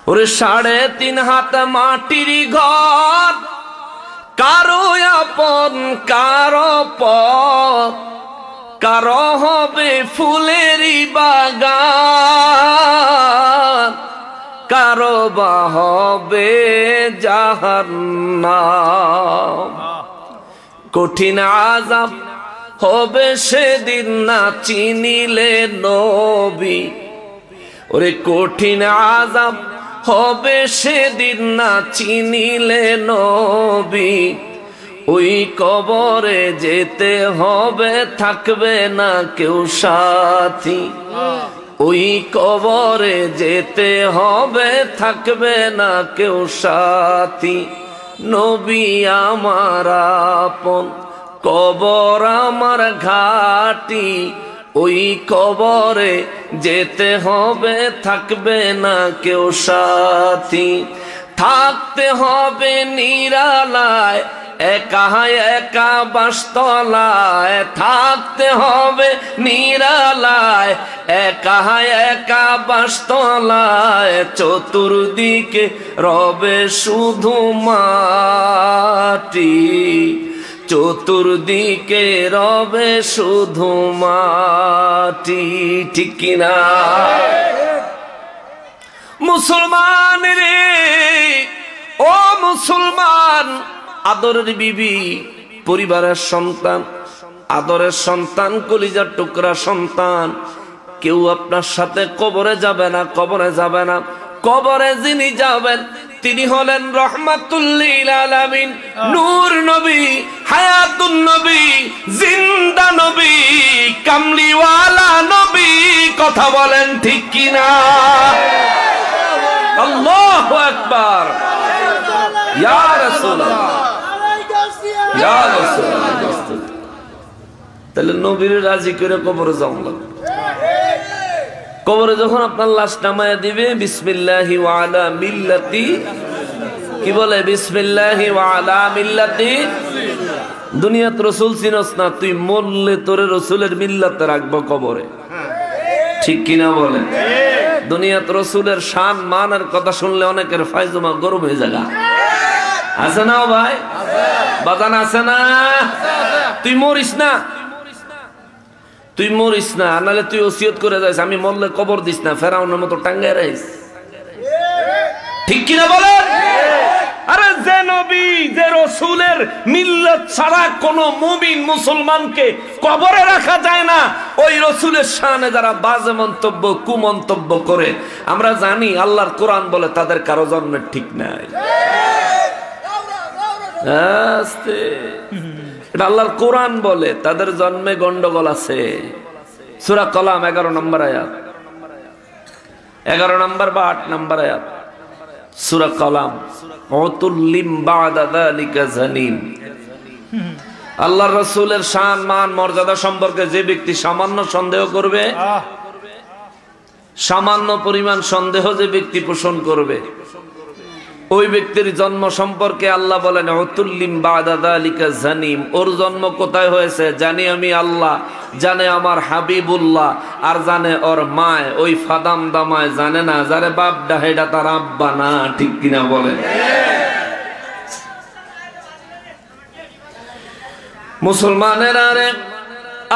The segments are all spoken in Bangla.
ওরে 3.5 হাত মাটির ঘর, কারো আপন কারো পর, কারো হবে ফুলেরই বাগান, কারো বা হবে জাহান্নাম। কঠিন আযাব হবে সেদিন না চিনিলে নবী। ওরে কঠিন আযাব হবে সেদিন না চিনিলে নবী। ওই কবরে যেতে হবে, থাকবে না কেউ সাথী। ওই কবরে যেতে হবে, থাকবে না কেউ সাথী। নবী আমার আপন, কবর আমার ঘাটি। ওই কবরে যেতে হবে, থাকবে না কেউ সাথী। থাকতে হবে নিরালায়, একা একা বাসতলায়। থাকতে হবে নিরালায়, একা একা বাসতলায়। চতুর্দিকে রবে শুধু মাটি, চতুর্দিকে রবে শুধু মাটি। ঠিক কিনা মুসলমান রে? ও মুসলমান, আদরের বিবি, পরিবারের সন্তান, আদরের সন্তান, কলিজার টুকরা সন্তান, কেউ আপনার সাথে কবরে যাবে না, কবরে যাবে না। কবরে যিনি যাবেন তিনি হলেন রহমাতুল লিল আলামিন, নূর নবী, হায়াতুন নবী, জিন্দা নবী, কামলিওয়ালা নবী। কথা বলেন ঠিক কিনা? আল্লাহু আকবার। ইয়া রাসূলুল্লাহ, ইয়া রাসূলুল্লাহ। তাহলে নবীর রাজি করে কবরে যাওয়া লাগবে। কবরে যখন আপনার লাশ নামায়া দিবে, বিসমিল্লাহি ওয়া আলা মিল্লাতি, কি বলে? বিসমিল্লাহি ওয়া আলা মিল্লাতি। দুনিয়াত রাসূল চিনস না, তুই মরলে তোরে রাসূলের মিল্লাতে রাখবো কবরে। ঠিক কিনা বলেন? দুনিয়াত রাসূলের শান মানের কথা শুনলে অনেকের ফায়জমা গরম হয়ে যায়। আছে না ভাই? বাজান আছে না? তুই মরিস না, তুই মরিস না, নাহলে তুই ওসিয়ত করে যাস আমি মরলে কবর দিস না, ফেরাউনের মতো টাঙ্গায় রাইস। ঠিক কিনা বলেন? আরে যে নবী, যে রাসূলের মিল্লাত ছাড়া কোন মুমিন মুসলমানকে কবরে রাখা যায় না, ওই রাসূলের শানে যারা বাজে মন্তব্য, কুমন্তব্য করে, আমরা জানি আল্লাহর কোরআন বলে তাদের কারো জন্মের ঠিক নাই। আস্তে, এটা আল্লাহর কোরআন বলে তাদের জন্মে গন্ডগোল আছে। সূরা কলাম 11 নম্বর আয়াত, 11 নম্বর বা 8 নম্বর আয়াত, সূরা কলাম। উতুল্লিম বাদা যালিকা জানিম। আল্লাহর রাসূলের শান মান মর্যাদা সম্পর্কে যে ব্যক্তি সামান্য সন্দেহ করবে, সামান্য পরিমাণ সন্দেহ যে ব্যক্তি পোষণ করবে, ওই ব্যক্তির জন্ম সম্পর্কে আল্লাহ বলেন উতুল্লিম বাদা যালিকা জানিম। ওর জন্ম কোথায় হয়েছে জানি আমি আল্লাহ, জানে আমার হাবিবুল্লাহ, আর জানে ওর মায় ওই ফাদাম দামায়, জানে না যারে বাপ ডাহেডা তার আব্বা না। ঠিক কিনা বলে? মুসলমানেরা রে,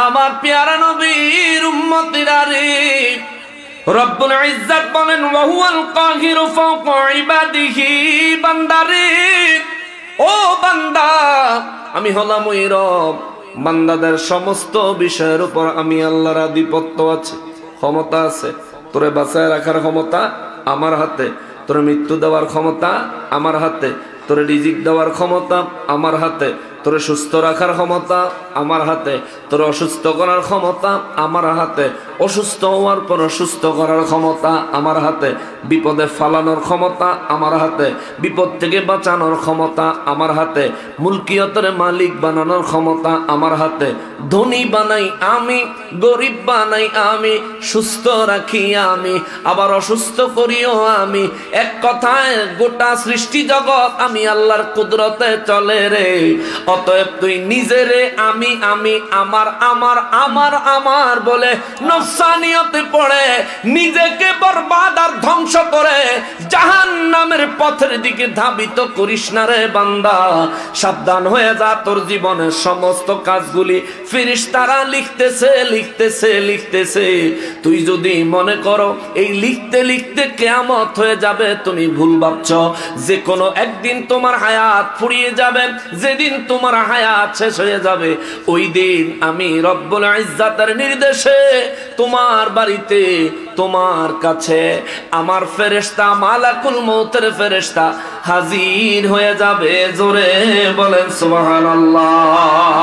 আমার পেয়ারা নবীর উম্মতিরা রে, রব্বুল ইজ্জত বলেন ওয়া হুয়াল কাহিরু ফাওকা ইবাদিহি। বান্দারে, ও বান্দা, আমি হলাম ওই রব, বান্দাদের সমস্ত বিষয়ের উপর আমি আল্লাহর আধিপত্য আছে, ক্ষমতা আছে। তোরে বাঁচায় রাখার ক্ষমতা আমার হাতে, তোরে মৃত্যু দেওয়ার ক্ষমতা আমার হাতে, তোরে রিজিক দেওয়ার ক্ষমতা আমার হাতে, তোরে সুস্থ রাখার ক্ষমতা আমার হাতে, তোরে অসুস্থ করার ক্ষমতা আমার হাতে, অসুস্থ হওয়ার পর সুস্থ করার ক্ষমতা আমার হাতে, বিপদে ফালানোর ক্ষমতা আমার হাতে, বিপদ থেকে বাঁচানোর ক্ষমতা আমার হাতে, মুলকিয়তের মালিক বানানোর ক্ষমতা আমার হাতে। ধনী বানাই আমি, গরিব বানাই আমি, সুস্থ রাখি আমি, আবার অসুস্থ করিও আমি। এক কথায় গোটা সৃষ্টি জগৎ আমি আল্লাহর কুদরতে চলে রে। অতএব তুই নিজেরে আমি আমি আমি আমার আমার আমার আমার বলে নফসানিয়তে পড়ে নিজেকে বরবাদ আর ধ্বংস করে জাহান্নামের পথের দিকে ধাবিত করিস না রে বান্দা। সাবধান হয়ে যা, তোর জীবনের সমস্ত কাজগুলি ফেরেশতারা লিখতেছে লিখতেছে লিখতেছে। তুই যদি মনে করো এই লিখতে লিখতে কিয়ামত হয়ে যাবে, তুমি ভুল ভাবছ। যে কোনো একদিন তোমার হায়াত ফুরিয়ে যাবে, যেদিন তোমার হায়াত শেষ হয়ে যাবে, ওই দিন আমি রব্বুল ইজ্জাতের নির্দেশে তোমার বাড়িতে তোমার কাছে আমার ফেরেশতা মালাকুল মউতের ফেরেশতা হাজির হয়ে যাবে। জোরে বলেন সুবহানাল্লাহ।